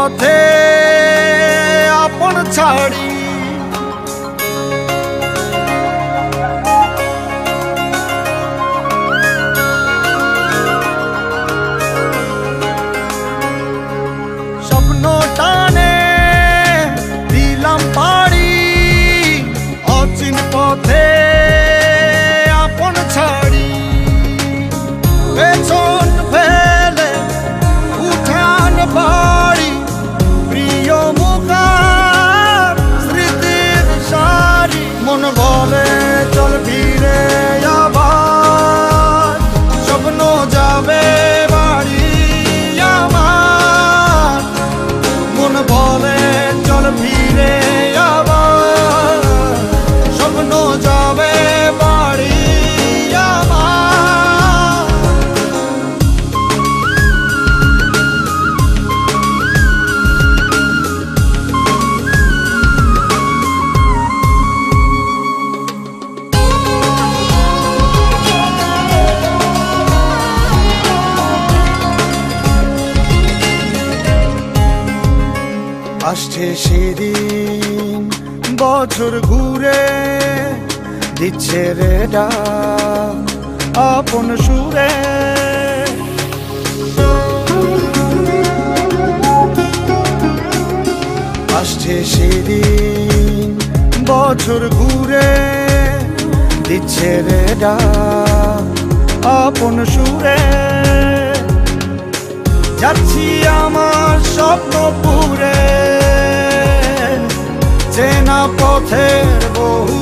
পথে আপন ছাড়ি স্বপ্ন টানে দিলাম পাড়ি অচিন পথে আপন ছাড়ি পেছন ফেলে উঠান বাড়ি প্রিয় মুখার স্মৃতির সারি মন বলে চল ফিরে আবার স্বপ্ন যাবে বাড়ি আমার মন বলে চল ফিরে আবার স্বপ্ন যাবে বাড়ি আমার। আসছে সেদিন বছর ঘুরে দিচ্ছে রে ডাক আপন সুরে আসছে সেদিন বছর ঘুরে দিচ্ছে রে ডাক আপন সুরে যাচ্ছি আমার স্বপ্ন পুরে চেনা পথের বহু